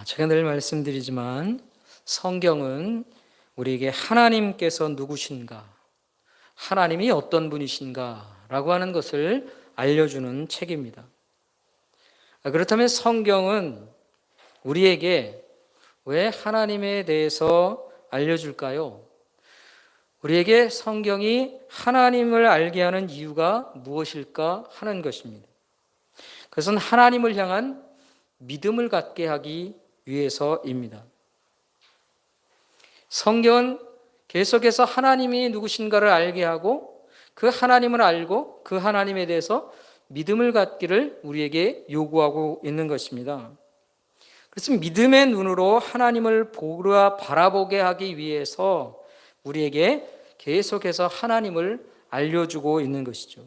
제가 늘 말씀드리지만 성경은 우리에게 하나님께서 누구신가, 하나님이 어떤 분이신가 라고 하는 것을 알려주는 책입니다. 그렇다면 성경은 우리에게 왜 하나님에 대해서 알려줄까요? 우리에게 성경이 하나님을 알게 하는 이유가 무엇일까 하는 것입니다. 그것은 하나님을 향한 믿음을 갖게 하기 위해서입니다. 성경은 계속해서 하나님이 누구신가를 알게 하고 그 하나님을 알고 그 하나님에 대해서 믿음을 갖기를 우리에게 요구하고 있는 것입니다. 그래서 믿음의 눈으로 하나님을 바라보게 하기 위해서 우리에게 계속해서 하나님을 알려주고 있는 것이죠.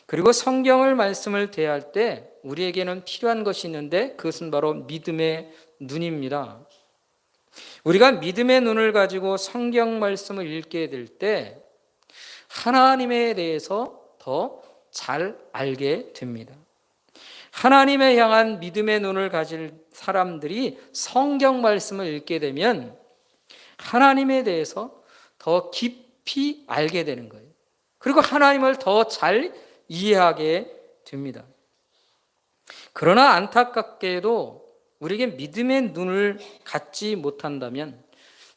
그리고 성경을 말씀을 대할 때 우리에게는 필요한 것이 있는데 그것은 바로 믿음의 눈입니다. 우리가 믿음의 눈을 가지고 성경 말씀을 읽게 될 때 하나님에 대해서 더 잘 알게 됩니다. 하나님에 향한 믿음의 눈을 가질 사람들이 성경 말씀을 읽게 되면 하나님에 대해서 더 깊이 알게 되는 거예요. 그리고 하나님을 더 잘 이해하게 됩니다. 그러나 안타깝게도 우리에게 믿음의 눈을 갖지 못한다면,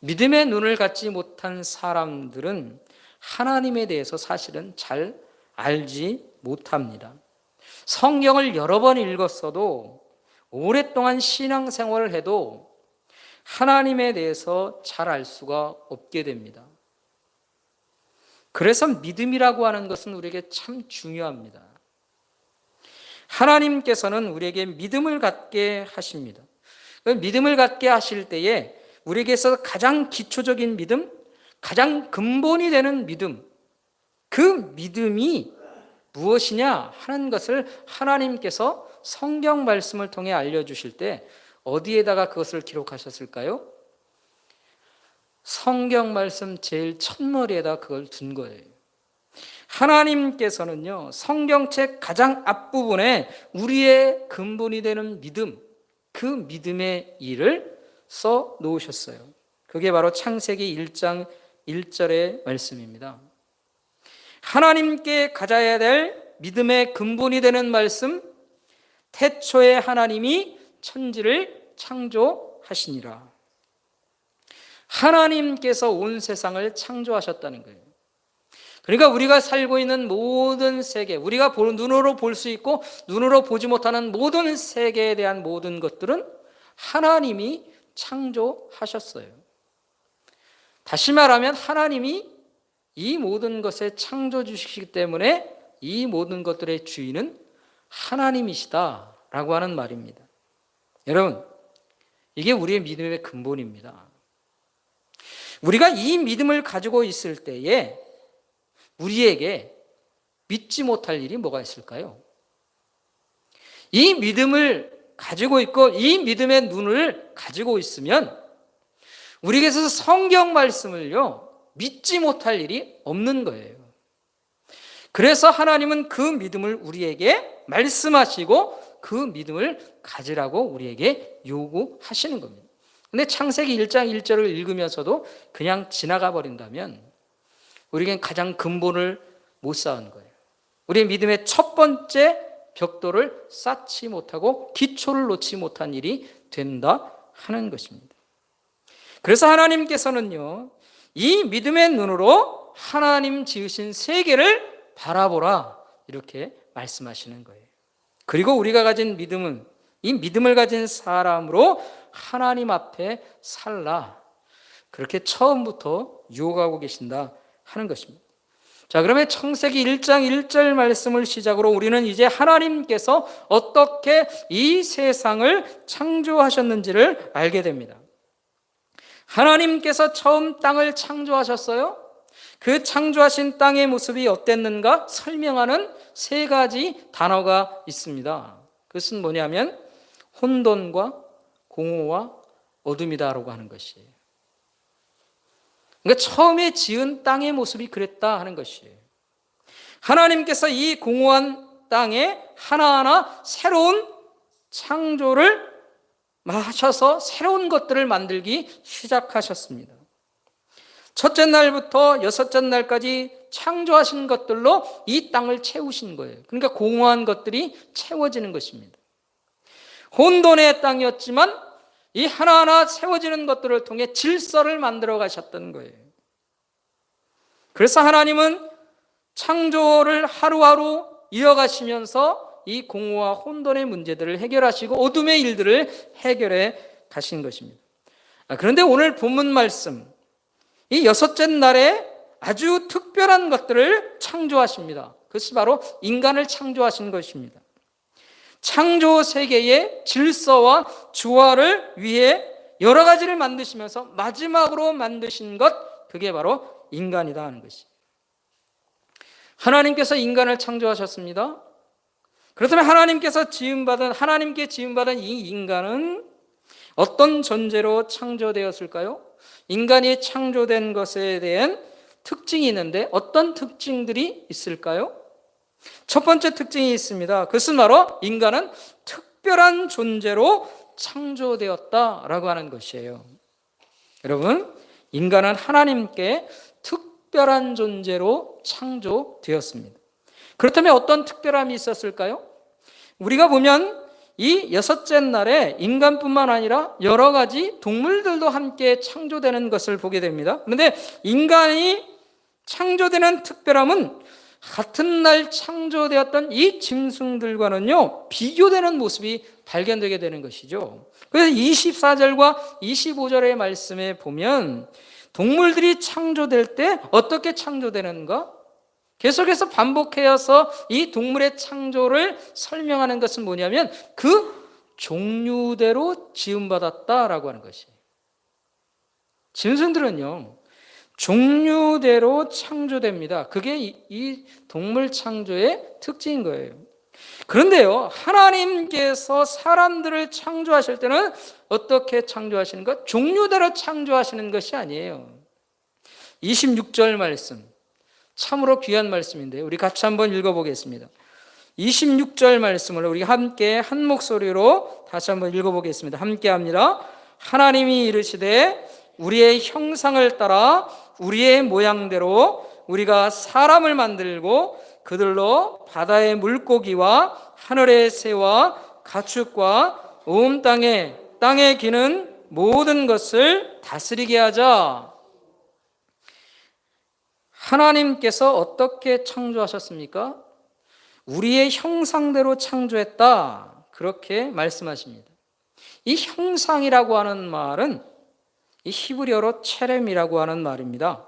믿음의 눈을 갖지 못한 사람들은 하나님에 대해서 사실은 잘 알지 못합니다. 성경을 여러 번 읽었어도, 오랫동안 신앙생활을 해도 하나님에 대해서 잘 알 수가 없게 됩니다. 그래서 믿음이라고 하는 것은 우리에게 참 중요합니다. 하나님께서는 우리에게 믿음을 갖게 하십니다. 믿음을 갖게 하실 때에 우리에게서 가장 기초적인 믿음, 가장 근본이 되는 믿음, 그 믿음이 무엇이냐 하는 것을 하나님께서 성경 말씀을 통해 알려주실 때 어디에다가 그것을 기록하셨을까요? 성경 말씀 제일 첫머리에다 그걸 둔 거예요. 하나님께서는요, 성경책 가장 앞부분에 우리의 근본이 되는 믿음, 그 믿음의 일을 써 놓으셨어요. 그게 바로 창세기 1장 1절의 말씀입니다. 하나님께 가져야 될 믿음의 근본이 되는 말씀, 태초에 하나님이 천지를 창조하시니라. 하나님께서 온 세상을 창조하셨다는 거예요. 그러니까 우리가 살고 있는 모든 세계, 우리가 눈으로 볼 수 있고 눈으로 보지 못하는 모든 세계에 대한 모든 것들은 하나님이 창조하셨어요. 다시 말하면 하나님이 이 모든 것에 창조 주시기 때문에 이 모든 것들의 주인은 하나님이시다라고 하는 말입니다. 여러분, 이게 우리의 믿음의 근본입니다. 우리가 이 믿음을 가지고 있을 때에 우리에게 믿지 못할 일이 뭐가 있을까요? 이 믿음을 가지고 있고 이 믿음의 눈을 가지고 있으면 우리에게서 성경 말씀을요, 믿지 못할 일이 없는 거예요. 그래서 하나님은 그 믿음을 우리에게 말씀하시고 그 믿음을 가지라고 우리에게 요구하시는 겁니다. 근데 창세기 1장 1절을 읽으면서도 그냥 지나가 버린다면 우리에겐 가장 근본을 못 쌓은 거예요. 우리의 믿음의 첫 번째 벽돌을 쌓지 못하고 기초를 놓지 못한 일이 된다 하는 것입니다. 그래서 하나님께서는요, 이 믿음의 눈으로 하나님 지으신 세계를 바라보라 이렇게 말씀하시는 거예요. 그리고 우리가 가진 믿음은 이 믿음을 가진 사람으로 하나님 앞에 살라, 그렇게 처음부터 유혹하고 계신다 하는 것입니다. 자, 그러면 창세기 1장 1절 말씀을 시작으로 우리는 이제 하나님께서 어떻게 이 세상을 창조하셨는지를 알게 됩니다. 하나님께서 처음 땅을 창조하셨어요. 그 창조하신 땅의 모습이 어땠는가 설명하는 세 가지 단어가 있습니다. 그것은 뭐냐면 혼돈과 공허와 어둠이다라고 하는 것이에요. 그러니까 처음에 지은 땅의 모습이 그랬다 하는 것이에요. 하나님께서 이 공허한 땅에 하나하나 새로운 창조를 하셔서 새로운 것들을 만들기 시작하셨습니다. 첫째 날부터 여섯째 날까지 창조하신 것들로 이 땅을 채우신 거예요. 그러니까 공허한 것들이 채워지는 것입니다. 혼돈의 땅이었지만 이 하나하나 세워지는 것들을 통해 질서를 만들어 가셨던 거예요. 그래서 하나님은 창조를 하루하루 이어가시면서 이 공허와 혼돈의 문제들을 해결하시고 어둠의 일들을 해결해 가신 것입니다. 그런데 오늘 본문 말씀, 이 여섯째 날에 아주 특별한 것들을 창조하십니다. 그것이 바로 인간을 창조하신 것입니다. 창조 세계의 질서와 조화를 위해 여러 가지를 만드시면서 마지막으로 만드신 것, 그게 바로 인간이다 하는 것이. 하나님께서 인간을 창조하셨습니다. 그렇다면 하나님께 지음받은 이 인간은 어떤 존재로 창조되었을까요? 인간이 창조된 것에 대한 특징이 있는데 어떤 특징들이 있을까요? 첫 번째 특징이 있습니다. 그것은 바로 인간은 특별한 존재로 창조되었다라고 하는 것이에요. 여러분, 인간은 하나님께 특별한 존재로 창조되었습니다. 그렇다면 어떤 특별함이 있었을까요? 우리가 보면 이 여섯째 날에 인간뿐만 아니라 여러 가지 동물들도 함께 창조되는 것을 보게 됩니다. 그런데 인간이 창조되는 특별함은 같은 날 창조되었던 이 짐승들과는요, 비교되는 모습이 발견되게 되는 것이죠. 그래서 24절과 25절의 말씀에 보면 동물들이 창조될 때 어떻게 창조되는가? 계속해서 반복해서 이 동물의 창조를 설명하는 것은 뭐냐면 그 종류대로 지음받았다라고 하는 것이에요. 짐승들은요, 종류대로 창조됩니다. 그게 이 동물 창조의 특징인 거예요. 그런데요, 하나님께서 사람들을 창조하실 때는 어떻게 창조하시는가? 종류대로 창조하시는 것이 아니에요. 26절 말씀, 참으로 귀한 말씀인데요, 우리 같이 한번 읽어보겠습니다. 26절 말씀을 우리 함께 한 목소리로 다시 한번 읽어보겠습니다. 함께 합니다. 하나님이 이르시되 우리의 형상을 따라 우리의 모양대로 우리가 사람을 만들고 그들로 바다의 물고기와 하늘의 새와 가축과 온 땅에 기는 모든 것을 다스리게 하자. 하나님께서 어떻게 창조하셨습니까? 우리의 형상대로 창조했다, 그렇게 말씀하십니다. 이 형상이라고 하는 말은 이 히브리어로 체렘이라고 하는 말입니다.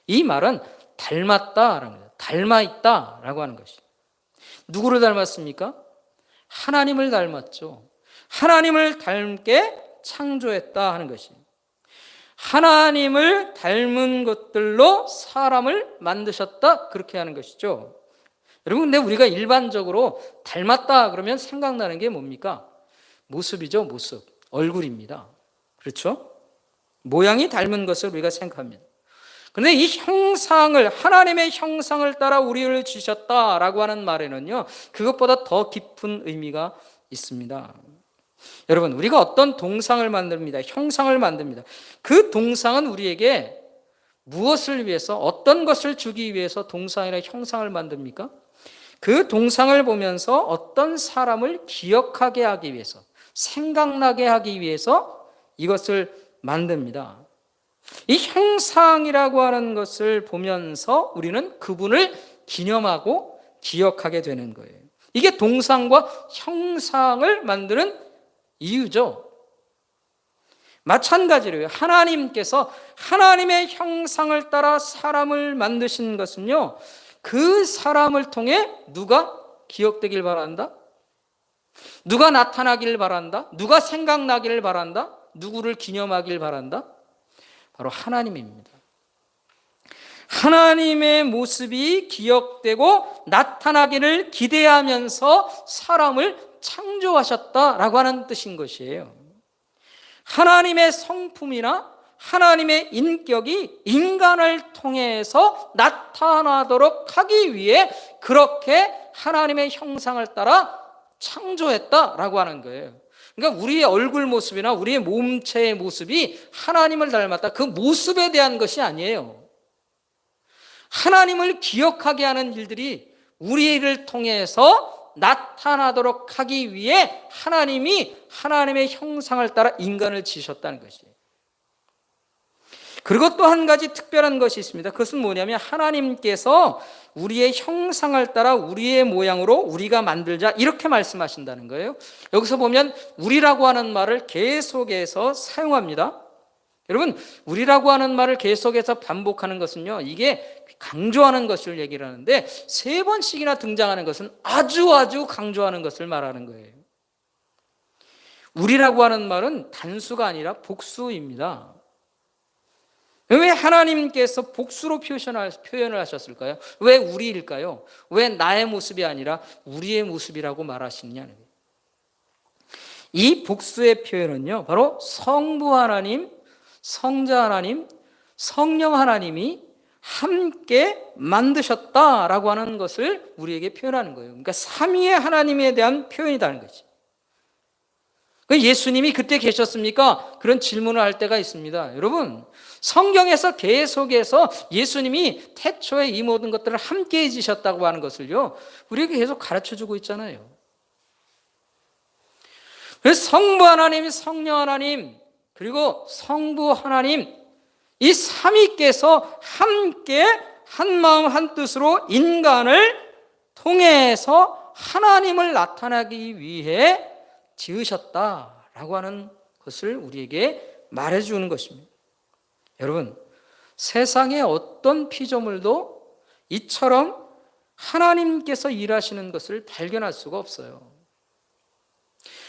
이 말은 닮았다라는 거예요. 닮아있다라고 하는 것이. 누구를 닮았습니까? 하나님을 닮았죠. 하나님을 닮게 창조했다 하는 것이. 하나님을 닮은 것들로 사람을 만드셨다, 그렇게 하는 것이죠. 여러분, 근데 우리가 일반적으로 닮았다 그러면 생각나는 게 뭡니까? 모습이죠, 모습. 얼굴입니다. 그렇죠? 모양이 닮은 것을 우리가 생각합니다. 그런데 이 형상을, 하나님의 형상을 따라 우리를 지으셨다라고 하는 말에는요, 그것보다 더 깊은 의미가 있습니다. 여러분, 우리가 어떤 동상을 만듭니다. 형상을 만듭니다. 그 동상은 우리에게 무엇을 위해서, 어떤 것을 주기 위해서 동상이나 형상을 만듭니까? 그 동상을 보면서 어떤 사람을 기억하게 하기 위해서, 생각나게 하기 위해서 이것을 만듭니다. 이 형상이라고 하는 것을 보면서 우리는 그분을 기념하고 기억하게 되는 거예요. 이게 동상과 형상을 만드는 이유죠. 마찬가지로요, 하나님께서 하나님의 형상을 따라 사람을 만드신 것은요, 그 사람을 통해 누가 기억되길 바란다? 누가 나타나길 바란다? 누가 생각나기를 바란다? 누구를 기념하길 바란다? 바로 하나님입니다. 하나님의 모습이 기억되고 나타나기를 기대하면서 사람을 창조하셨다라고 하는 뜻인 것이에요. 하나님의 성품이나 하나님의 인격이 인간을 통해서 나타나도록 하기 위해 그렇게 하나님의 형상을 따라 창조했다라고 하는 거예요. 그러니까 우리의 얼굴 모습이나 우리의 몸체의 모습이 하나님을 닮았다. 그 모습에 대한 것이 아니에요. 하나님을 기억하게 하는 일들이 우리를 통해서 나타나도록 하기 위해 하나님이 하나님의 형상을 따라 인간을 지으셨다는 것이에요. 그리고 또 한 가지 특별한 것이 있습니다. 그것은 뭐냐면 하나님께서 우리의 형상을 따라 우리의 모양으로 우리가 만들자 이렇게 말씀하신다는 거예요. 여기서 보면 우리라고 하는 말을 계속해서 사용합니다. 여러분, 우리라고 하는 말을 계속해서 반복하는 것은요, 이게 강조하는 것을 얘기를 하는데 3번씩이나 등장하는 것은 아주 강조하는 것을 말하는 거예요. 우리라고 하는 말은 단수가 아니라 복수입니다. 왜 하나님께서 복수로 표현을 하셨을까요? 왜 우리일까요? 왜 나의 모습이 아니라 우리의 모습이라고 말하시느냐는 거예요. 이 복수의 표현은요, 바로 성부 하나님, 성자 하나님, 성령 하나님이 함께 만드셨다라고 하는 것을 우리에게 표현하는 거예요. 그러니까 삼위의 하나님에 대한 표현이라는 거죠. 예수님이 그때 계셨습니까? 그런 질문을 할 때가 있습니다. 여러분, 성경에서 계속해서 예수님이 태초에 이 모든 것들을 함께 해주셨다고 하는 것을요, 우리에게 계속 가르쳐주고 있잖아요. 그래서 성부 하나님, 성령 하나님, 그리고 성부 하나님, 이 삼위께서 함께 한 마음 한 뜻으로 인간을 통해서 하나님을 나타나기 위해 지으셨다라고 하는 것을 우리에게 말해주는 것입니다. 여러분, 세상의 어떤 피조물도 이처럼 하나님께서 일하시는 것을 발견할 수가 없어요.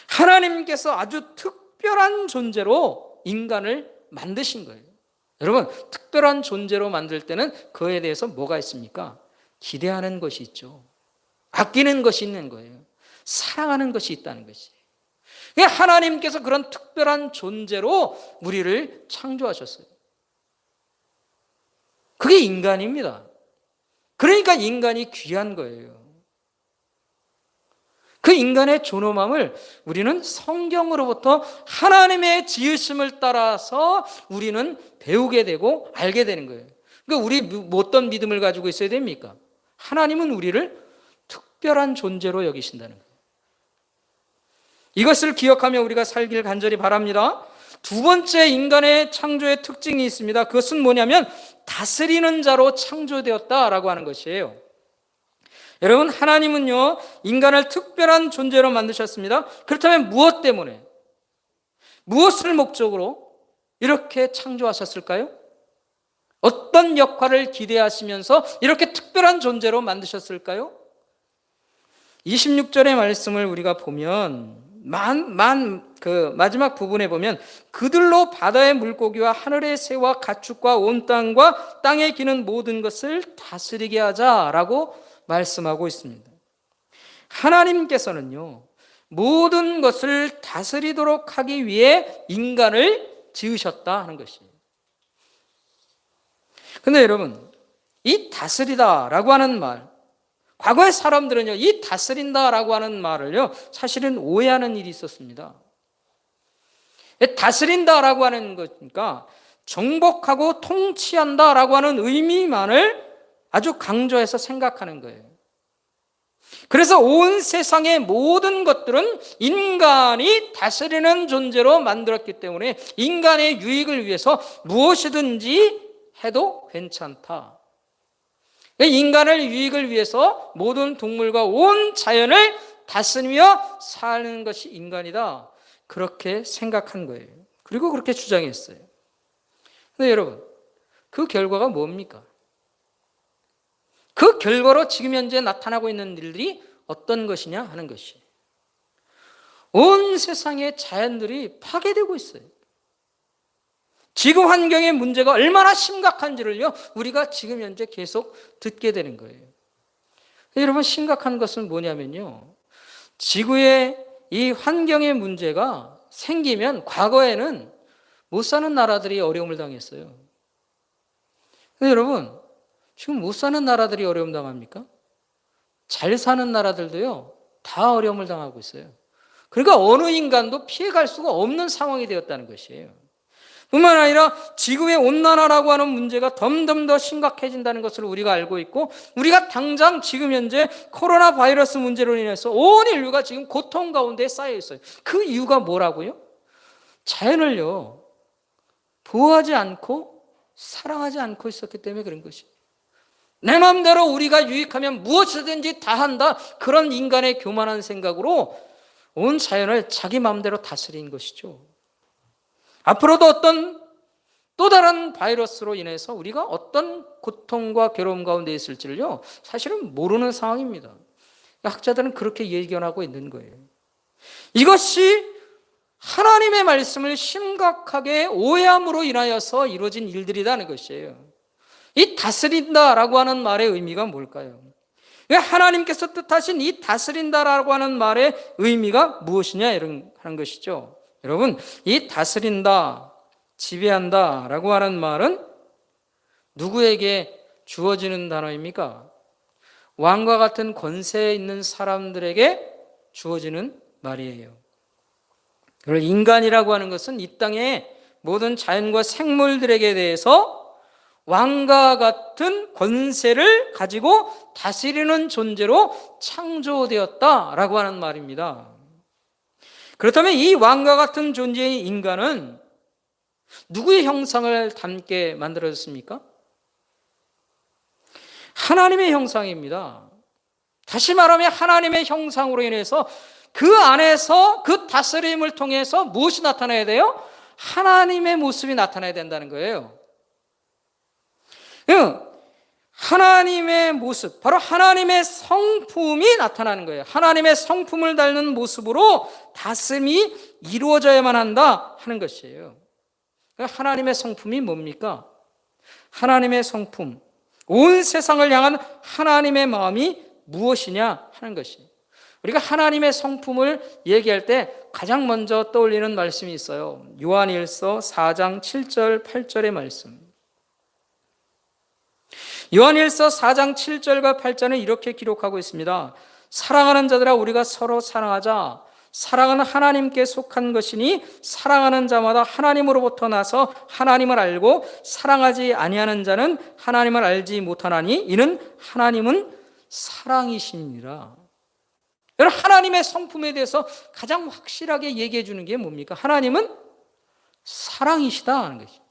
하나님께서 아주 특별한 존재로 인간을 만드신 거예요. 여러분, 특별한 존재로 만들 때는 그에 대해서 뭐가 있습니까? 기대하는 것이 있죠. 아끼는 것이 있는 거예요. 사랑하는 것이 있다는 것이에요. 하나님께서 그런 특별한 존재로 우리를 창조하셨어요. 그게 인간입니다. 그러니까 인간이 귀한 거예요. 그 인간의 존엄함을 우리는 성경으로부터 하나님의 지으심을 따라서 우리는 배우게 되고 알게 되는 거예요. 그러니까 우리 어떤 믿음을 가지고 있어야 됩니까? 하나님은 우리를 특별한 존재로 여기신다는 거예요. 이것을 기억하며 우리가 살길 간절히 바랍니다. 두 번째 인간의 창조의 특징이 있습니다. 그것은 뭐냐면 다스리는 자로 창조되었다라고 하는 것이에요. 여러분, 하나님은요, 인간을 특별한 존재로 만드셨습니다. 그렇다면 무엇 때문에, 무엇을 목적으로 이렇게 창조하셨을까요? 어떤 역할을 기대하시면서 이렇게 특별한 존재로 만드셨을까요? 26절의 말씀을 우리가 보면 마지막 부분에 보면 그들로 바다의 물고기와 하늘의 새와 가축과 온 땅과 땅에 기는 모든 것을 다스리게 하자라고 말씀하고 있습니다. 하나님께서는요, 모든 것을 다스리도록 하기 위해 인간을 지으셨다 하는 것이에요. 근데 여러분, 이 다스리다라고 하는 말, 과거의 사람들은요, 이 다스린다라고 하는 말을요, 사실은 오해하는 일이 있었습니다. 다스린다라고 하는 거니까 정복하고 통치한다라고 하는 의미만을 아주 강조해서 생각하는 거예요. 그래서 온 세상의 모든 것들은 인간이 다스리는 존재로 만들었기 때문에 인간의 유익을 위해서 무엇이든지 해도 괜찮다. 인간의 유익을 위해서 모든 동물과 온 자연을 다스리며 사는 것이 인간이다. 그렇게 생각한 거예요. 그리고 그렇게 주장했어요. 근데 여러분, 그 결과가 뭡니까? 그 결과로 지금 현재 나타나고 있는 일들이 어떤 것이냐 하는 것이, 온 세상의 자연들이 파괴되고 있어요. 지구 환경의 문제가 얼마나 심각한지를요, 우리가 지금 현재 계속 듣게 되는 거예요. 여러분, 심각한 것은 뭐냐면요, 지구의 이 환경의 문제가 생기면 과거에는 못 사는 나라들이 어려움을 당했어요. 근데 여러분, 지금 못 사는 나라들이 어려움 당합니까? 잘 사는 나라들도요, 다 어려움을 당하고 있어요. 그러니까 어느 인간도 피해갈 수가 없는 상황이 되었다는 것이에요. 뿐만 아니라 지구의 온난화라고 하는 문제가 점점 더 심각해진다는 것을 우리가 알고 있고, 우리가 당장 지금 현재 코로나 바이러스 문제로 인해서 온 인류가 지금 고통 가운데 쌓여 있어요. 그 이유가 뭐라고요? 자연을요, 보호하지 않고 사랑하지 않고 있었기 때문에 그런 것이에요. 내 마음대로 우리가 유익하면 무엇이든지 다 한다, 그런 인간의 교만한 생각으로 온 자연을 자기 마음대로 다스린 것이죠. 앞으로도 어떤 또 다른 바이러스로 인해서 우리가 어떤 고통과 괴로움 가운데 있을지를요, 사실은 모르는 상황입니다. 학자들은 그렇게 예견하고 있는 거예요. 이것이 하나님의 말씀을 심각하게 오해함으로 인하여서 이루어진 일들이라는 것이에요. 이 다스린다라고 하는 말의 의미가 뭘까요? 왜 하나님께서 뜻하신 이 다스린다라고 하는 말의 의미가 무엇이냐 이런 하는 것이죠. 여러분, 이 다스린다, 지배한다라고 하는 말은 누구에게 주어지는 단어입니까? 왕과 같은 권세에 있는 사람들에게 주어지는 말이에요. 그리고 인간이라고 하는 것은 이 땅의 모든 자연과 생물들에게 대해서 왕과 같은 권세를 가지고 다스리는 존재로 창조되었다라고 하는 말입니다. 그렇다면 이 왕과 같은 존재의 인간은 누구의 형상을 담게 만들어졌습니까? 하나님의 형상입니다. 다시 말하면 하나님의 형상으로 인해서 그 안에서 그 다스림을 통해서 무엇이 나타나야 돼요? 하나님의 모습이 나타나야 된다는 거예요. 하나님의 모습, 바로 하나님의 성품이 나타나는 거예요. 하나님의 성품을 닮는 모습으로 다스림이 이루어져야만 한다 하는 것이에요. 하나님의 성품이 뭡니까? 하나님의 성품, 온 세상을 향한 하나님의 마음이 무엇이냐 하는 것이에요. 우리가 하나님의 성품을 얘기할 때 가장 먼저 떠올리는 말씀이 있어요. 요한일서 4장 7절 8절의 말씀. 요한일서 4장 7절과 8절은 이렇게 기록하고 있습니다. 사랑하는 자들아, 우리가 서로 사랑하자. 사랑은 하나님께 속한 것이니 사랑하는 자마다 하나님으로부터 나서 하나님을 알고 사랑하지 아니하는 자는 하나님을 알지 못하나니 이는 하나님은 사랑이시니라. 여러분, 하나님의 성품에 대해서 가장 확실하게 얘기해 주는 게 뭡니까? 하나님은 사랑이시다 하는 것이죠.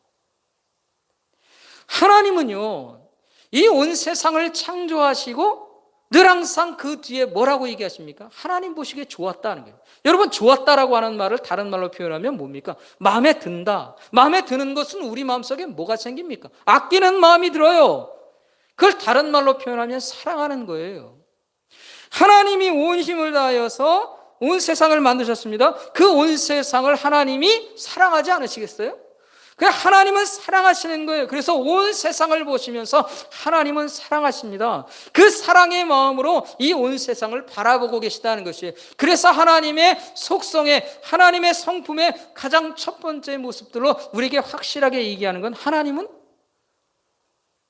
하나님은요, 이 온 세상을 창조하시고 늘 항상 그 뒤에 뭐라고 얘기하십니까? 하나님 보시기에 좋았다는 거예요. 여러분, 좋았다라고 하는 말을 다른 말로 표현하면 뭡니까? 마음에 든다. 마음에 드는 것은 우리 마음속에 뭐가 생깁니까? 아끼는 마음이 들어요. 그걸 다른 말로 표현하면 사랑하는 거예요. 하나님이 온 힘을 다하여서 온 세상을 만드셨습니다. 그 온 세상을 하나님이 사랑하지 않으시겠어요? 그냥 하나님은 사랑하시는 거예요. 그래서 온 세상을 보시면서 하나님은 사랑하십니다. 그 사랑의 마음으로 이 온 세상을 바라보고 계시다는 것이에요. 그래서 하나님의 속성에, 하나님의 성품의 가장 첫 번째 모습들로 우리에게 확실하게 얘기하는 건 하나님은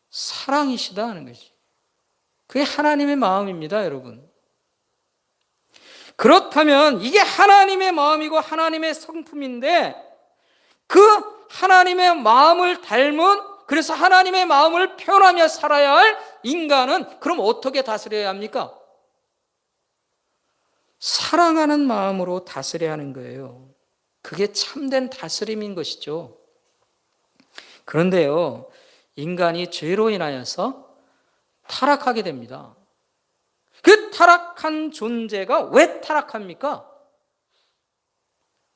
사랑이시다 하는 것이에요. 그게 하나님의 마음입니다, 여러분. 그렇다면 이게 하나님의 마음이고 하나님의 성품인데, 그 하나님의 마음을 닮은, 그래서 하나님의 마음을 표현하며 살아야 할 인간은 그럼 어떻게 다스려야 합니까? 사랑하는 마음으로 다스려야 하는 거예요. 그게 참된 다스림인 것이죠. 그런데요, 인간이 죄로 인하여서 타락하게 됩니다. 그 타락한 존재가 왜 타락합니까?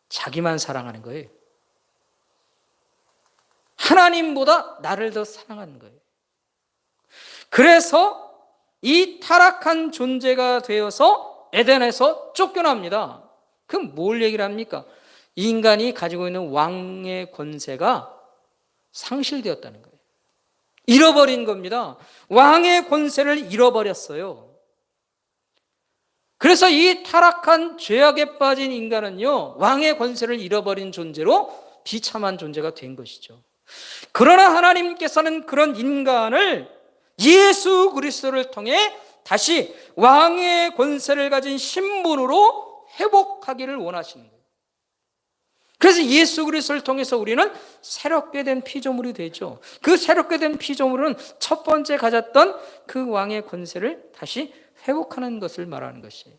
자기만 사랑하는 거예요. 하나님보다 나를 더 사랑하는 거예요. 그래서 이 타락한 존재가 되어서 에덴에서 쫓겨납니다. 그럼 뭘 얘기를 합니까? 이 인간이 가지고 있는 왕의 권세가 상실되었다는 거예요. 잃어버린 겁니다. 왕의 권세를 잃어버렸어요. 그래서 이 타락한 죄악에 빠진 인간은요, 왕의 권세를 잃어버린 존재로 비참한 존재가 된 것이죠. 그러나 하나님께서는 그런 인간을 예수 그리스도를 통해 다시 왕의 권세를 가진 신분으로 회복하기를 원하시는 거예요. 그래서 예수 그리스도를 통해서 우리는 새롭게 된 피조물이 되죠. 그 새롭게 된 피조물은 첫 번째 가졌던 그 왕의 권세를 다시 회복하는 것을 말하는 것이에요.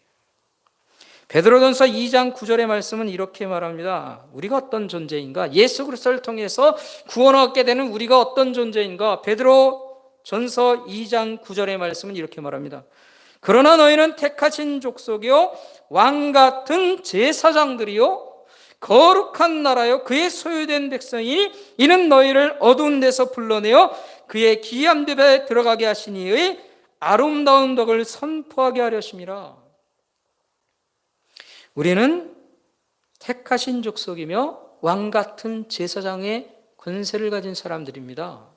베드로전서 2장 9절의 말씀은 이렇게 말합니다. 우리가 어떤 존재인가? 예수 그리스도를 통해서 구원을 얻게 되는 우리가 어떤 존재인가? 베드로전서 2장 9절의 말씀은 이렇게 말합니다. 그러나 너희는 택하신 족속이요 왕 같은 제사장들이요 거룩한 나라요 그의 소유된 백성이니 이는 너희를 어두운 데서 불러내어 그의 기이한 집에 들어가게 하시니의 아름다운 덕을 선포하게 하려심이라. 우리는 택하신 족속이며 왕 같은 제사장의 권세를 가진 사람들입니다.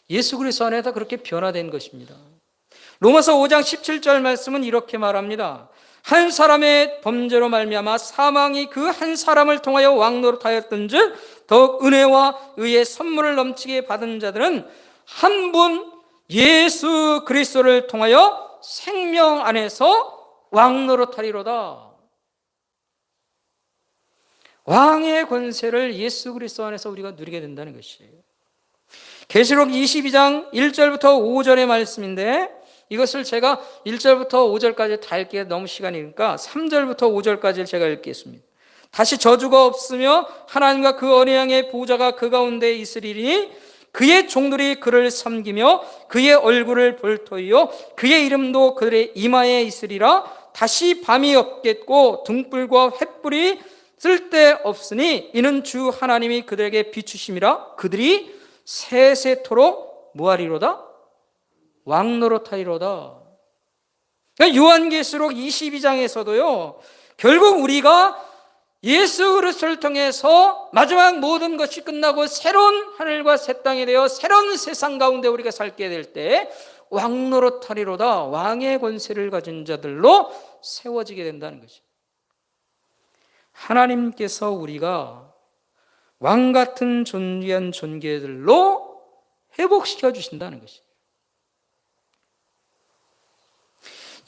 예수 그리스도 안에서 그렇게 변화된 것입니다. 로마서 5장 17절 말씀은 이렇게 말합니다. 한 사람의 범죄로 말미암아 사망이 그 한 사람을 통하여 왕노릇하였던즉 더욱 은혜와 의의 선물을 넘치게 받은 자들은 한 분 예수 그리스도를 통하여 생명 안에서 왕노릇하리로다. 왕의 권세를 예수 그리스도 안에서 우리가 누리게 된다는 것이에요. 계시록 22장 1절부터 5절의 말씀인데 이것을 제가 1절부터 5절까지 다 읽기에 너무 시간이니까 3절부터 5절까지를 제가 읽겠습니다. 다시 저주가 없으며 하나님과 그 어린 양의 보호자가 그 가운데 있으리니 그의 종들이 그를 섬기며 그의 얼굴을 볼 터이요 그의 이름도 그들의 이마에 있으리라. 다시 밤이 없겠고 등불과 횃불이 쓸데없으니 이는 주 하나님이 그들에게 비추심이라. 그들이 세세토록 뭐하리로다? 왕노릇하리로다. 그러니까 요한계시록 22장에서도요 결국 우리가 예수 그리스도를 통해서 마지막 모든 것이 끝나고 새로운 하늘과 새 땅이 되어 새로운 세상 가운데 우리가 살게 될 때 왕노릇하리로다. 왕의 권세를 가진 자들로 세워지게 된다는 것이죠. 하나님께서 우리가 왕 같은 존귀한 존귀들로 회복시켜 주신다는 것이죠.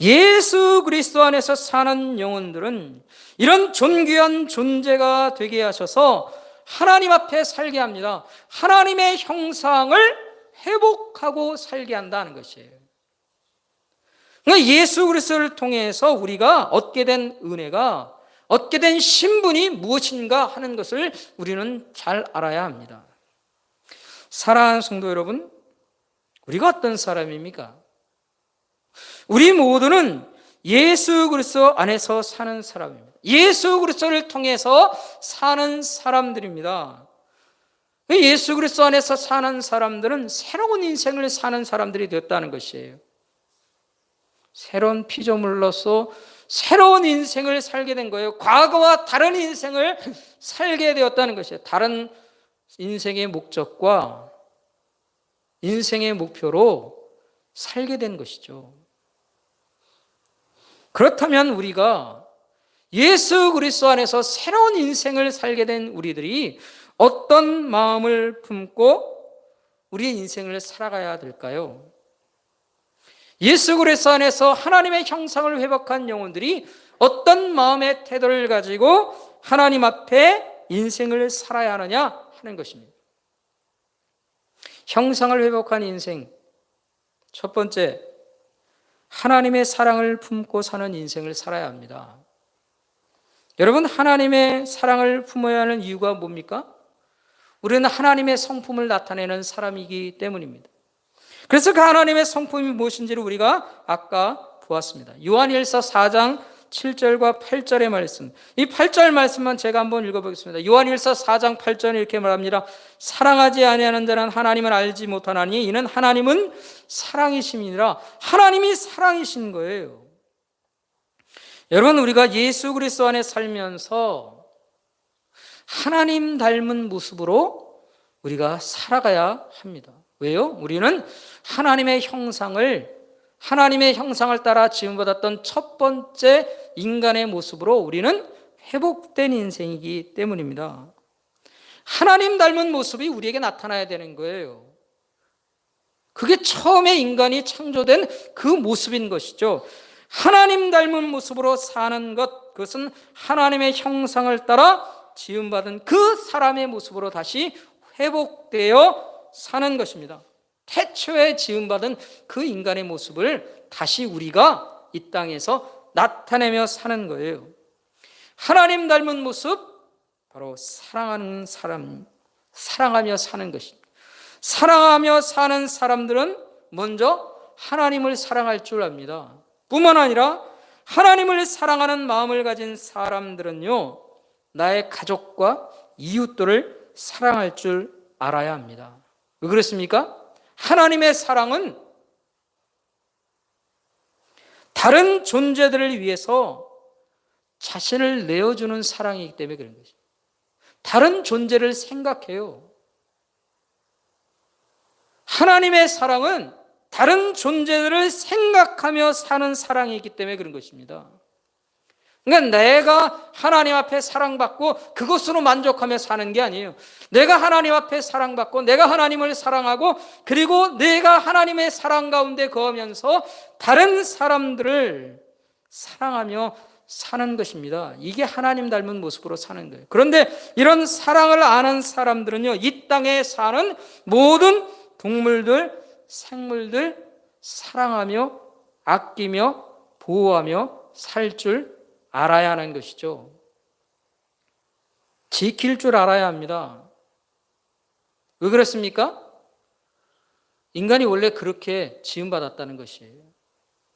예수 그리스도 안에서 사는 영혼들은 이런 존귀한 존재가 되게 하셔서 하나님 앞에 살게 합니다. 하나님의 형상을 회복하고 살게 한다는 것이에요. 그러니까 예수 그리스도를 통해서 우리가 얻게 된 은혜가, 얻게 된 신분이 무엇인가 하는 것을 우리는 잘 알아야 합니다. 사랑하는 성도 여러분, 우리가 어떤 사람입니까? 우리 모두는 예수 그리스도 안에서 사는 사람입니다. 예수 그리스도를 통해서 사는 사람들입니다. 예수 그리스도 안에서 사는 사람들은 새로운 인생을 사는 사람들이 되었다는 것이에요. 새로운 피조물로서 새로운 인생을 살게 된 거예요. 과거와 다른 인생을 살게 되었다는 것이에요. 다른 인생의 목적과 인생의 목표로 살게 된 것이죠. 그렇다면 우리가 예수 그리스도 안에서 새로운 인생을 살게 된 우리들이 어떤 마음을 품고 우리의 인생을 살아가야 될까요? 예수 그리스도 안에서 하나님의 형상을 회복한 영혼들이 어떤 마음의 태도를 가지고 하나님 앞에 인생을 살아야 하느냐 하는 것입니다. 형상을 회복한 인생, 첫 번째, 하나님의 사랑을 품고 사는 인생을 살아야 합니다. 여러분, 하나님의 사랑을 품어야 하는 이유가 뭡니까? 우리는 하나님의 성품을 나타내는 사람이기 때문입니다. 그래서 그 하나님의 성품이 무엇인지를 우리가 아까 보았습니다. 요한일서 4장 7절과 8절의 말씀, 이 8절 말씀만 제가 한번 읽어보겠습니다. 요한일서 4장 8절에 이렇게 말합니다. 사랑하지 아니하는 자는 하나님을 알지 못하나니 이는 하나님은 사랑이심이니라. 하나님이 사랑이신 거예요. 여러분, 우리가 예수 그리스도 안에 살면서 하나님 닮은 모습으로 우리가 살아가야 합니다. 왜요? 우리는 하나님의 형상을 따라 지음받았던 첫 번째 인간의 모습으로 우리는 회복된 인생이기 때문입니다. 하나님 닮은 모습이 우리에게 나타나야 되는 거예요. 그게 처음에 인간이 창조된 그 모습인 것이죠. 하나님 닮은 모습으로 사는 것, 그것은 하나님의 형상을 따라 지음받은 그 사람의 모습으로 다시 회복되어 사는 것입니다. 태초에 지음받은 그 인간의 모습을 다시 우리가 이 땅에서 나타내며 사는 거예요. 하나님 닮은 모습, 바로 사랑하는 사람, 사랑하며 사는 것입니다. 사랑하며 사는 사람들은 먼저 하나님을 사랑할 줄 압니다. 뿐만 아니라 하나님을 사랑하는 마음을 가진 사람들은요, 나의 가족과 이웃들을 사랑할 줄 알아야 합니다. 왜 그렇습니까? 하나님의 사랑은 다른 존재들을 위해서 자신을 내어주는 사랑이기 때문에 그런 것입니다. 다른 존재를 생각해요. 하나님의 사랑은 다른 존재들을 생각하며 사는 사랑이기 때문에 그런 것입니다. 그러니까 내가 하나님 앞에 사랑받고 그것으로 만족하며 사는 게 아니에요. 내가 하나님 앞에 사랑받고 내가 하나님을 사랑하고 그리고 내가 하나님의 사랑 가운데 거하면서 다른 사람들을 사랑하며 사는 것입니다. 이게 하나님 닮은 모습으로 사는 거예요. 그런데 이런 사랑을 아는 사람들은요, 이 땅에 사는 모든 동물들, 생물들 사랑하며 아끼며 보호하며 살 줄 알아야 하는 것이죠. 지킬 줄 알아야 합니다. 왜 그렇습니까? 인간이 원래 그렇게 지음받았다는 것이에요.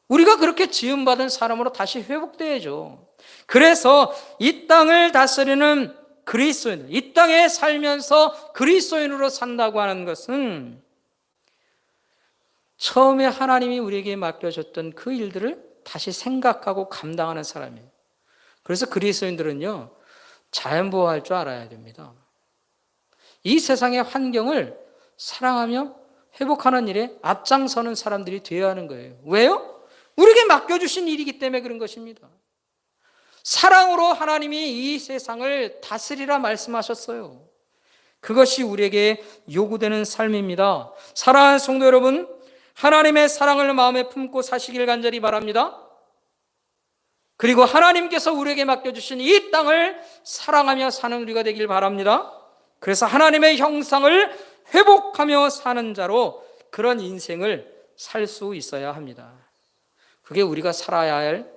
우리가 그렇게 지음받은 사람으로 다시 회복돼야죠. 그래서 이 땅을 다스리는 그리스도인, 이 땅에 살면서 그리스도인으로 산다고 하는 것은 처음에 하나님이 우리에게 맡겨줬던 그 일들을 다시 생각하고 감당하는 사람이에요. 그래서 그리스도인들은요, 자연보호할 줄 알아야 됩니다. 이 세상의 환경을 사랑하며 회복하는 일에 앞장서는 사람들이 되어야 하는 거예요. 왜요? 우리에게 맡겨주신 일이기 때문에 그런 것입니다. 사랑으로 하나님이 이 세상을 다스리라 말씀하셨어요. 그것이 우리에게 요구되는 삶입니다. 사랑하는 성도 여러분, 하나님의 사랑을 마음에 품고 사시길 간절히 바랍니다. 그리고 하나님께서 우리에게 맡겨주신 이 땅을 사랑하며 사는 우리가 되길 바랍니다. 그래서 하나님의 형상을 회복하며 사는 자로 그런 인생을 살 수 있어야 합니다. 그게 우리가 살아야 할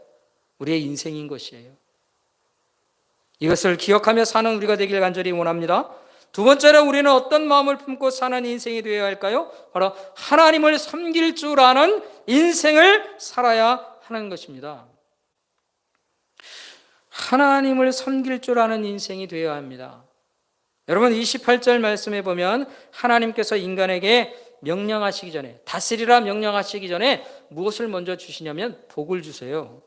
우리의 인생인 것이에요. 이것을 기억하며 사는 우리가 되길 간절히 원합니다. 두 번째로 우리는 어떤 마음을 품고 사는 인생이 되어야 할까요? 바로 하나님을 섬길 줄 아는 인생을 살아야 하는 것입니다. 하나님을 섬길 줄 아는 인생이 되어야 합니다. 여러분 28절 말씀에 보면 하나님께서 인간에게 명령하시기 전에, 다스리라 명령하시기 전에 무엇을 먼저 주시냐면 복을 주세요.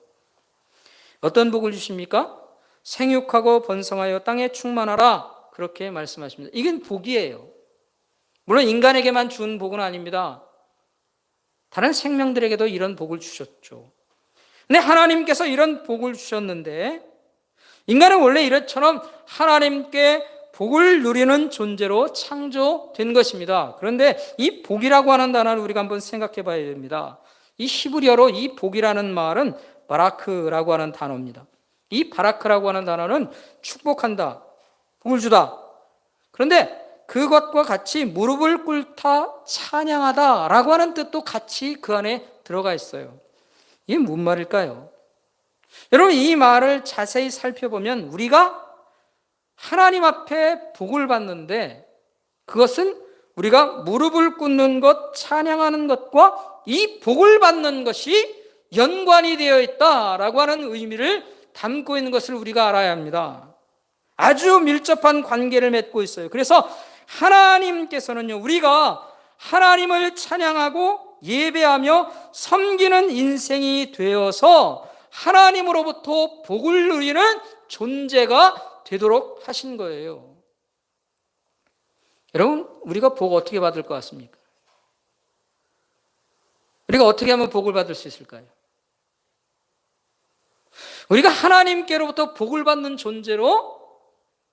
어떤 복을 주십니까? 생육하고 번성하여 땅에 충만하라, 그렇게 말씀하십니다. 이건 복이에요. 물론 인간에게만 준 복은 아닙니다. 다른 생명들에게도 이런 복을 주셨죠. 근데 하나님께서 이런 복을 주셨는데 인간은 원래 이처럼 하나님께 복을 누리는 존재로 창조된 것입니다. 그런데 이 복이라고 하는 단어를 우리가 한번 생각해 봐야 됩니다. 이 히브리어로 이 복이라는 말은 바라크라고 하는 단어입니다. 이 바라크라고 하는 단어는 축복한다, 복을 주다. 그런데 그것과 같이 무릎을 꿇다, 찬양하다 라고 하는 뜻도 같이 그 안에 들어가 있어요. 이게 무슨 말일까요? 여러분 이 말을 자세히 살펴보면 우리가 하나님 앞에 복을 받는데 그것은 우리가 무릎을 꿇는 것, 찬양하는 것과 이 복을 받는 것이 연관이 되어 있다라고 하는 의미를 담고 있는 것을 우리가 알아야 합니다. 아주 밀접한 관계를 맺고 있어요. 그래서 하나님께서는요, 우리가 하나님을 찬양하고 예배하며 섬기는 인생이 되어서 하나님으로부터 복을 누리는 존재가 되도록 하신 거예요. 여러분, 우리가 복 어떻게 받을 것 같습니까? 우리가 어떻게 하면 복을 받을 수 있을까요? 우리가 하나님께로부터 복을 받는 존재로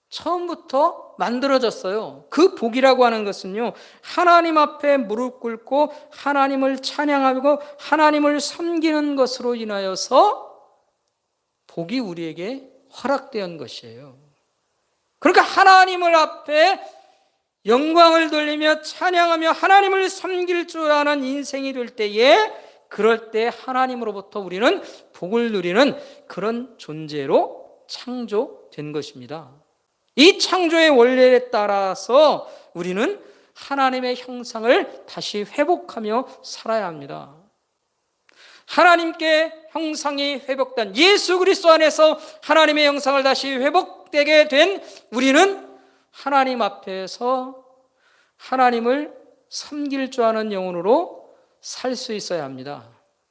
처음부터 만들어졌어요. 그 복이라고 하는 것은요, 하나님 앞에 무릎 꿇고 하나님을 찬양하고 하나님을 섬기는 것으로 인하여서 복이 우리에게 허락된 것이에요. 그러니까 하나님을 앞에 영광을 돌리며 찬양하며 하나님을 섬길 줄 아는 인생이 될 때에, 그럴 때 하나님으로부터 우리는 복을 누리는 그런 존재로 창조된 것입니다. 이 창조의 원리에 따라서 우리는 하나님의 형상을 다시 회복하며 살아야 합니다. 하나님께 형상이 회복된 예수 그리스도 안에서 하나님의 형상을 다시 회복되게 된 우리는 하나님 앞에서 하나님을 섬길 줄 아는 영혼으로 살 수 있어야 합니다.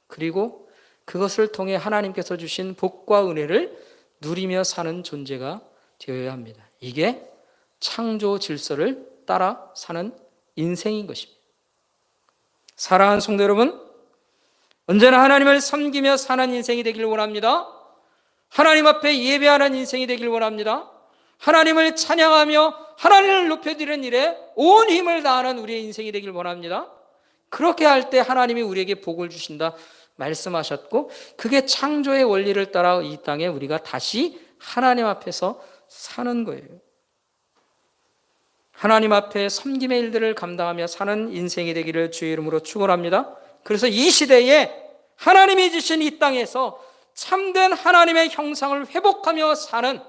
그리고 그것을 통해 하나님께서 주신 복과 은혜를 누리며 사는 존재가 되어야 합니다. 이게 창조 질서를 따라 사는 인생인 것입니다. 사랑하는 성도 여러분, 언제나 하나님을 섬기며 사는 인생이 되길 원합니다. 하나님 앞에 예배하는 인생이 되길 원합니다. 하나님을 찬양하며 하나님을 높여드리는 일에 온 힘을 다하는 우리의 인생이 되길 원합니다. 그렇게 할 때 하나님이 우리에게 복을 주신다 말씀하셨고, 그게 창조의 원리를 따라 이 땅에 우리가 다시 하나님 앞에서 사는 거예요. 하나님 앞에 섬김의 일들을 감당하며 사는 인생이 되기를 주의 이름으로 축원합니다. 그래서 이 시대에 하나님이 주신 이 땅에서 참된 하나님의 형상을 회복하며 사는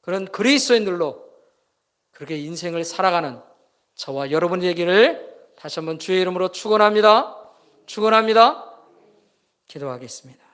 그런 그리스도인들로 그렇게 인생을 살아가는 저와 여러분이 되기를 다시 한번 주의 이름으로 축원합니다. 축원합니다. 기도하겠습니다.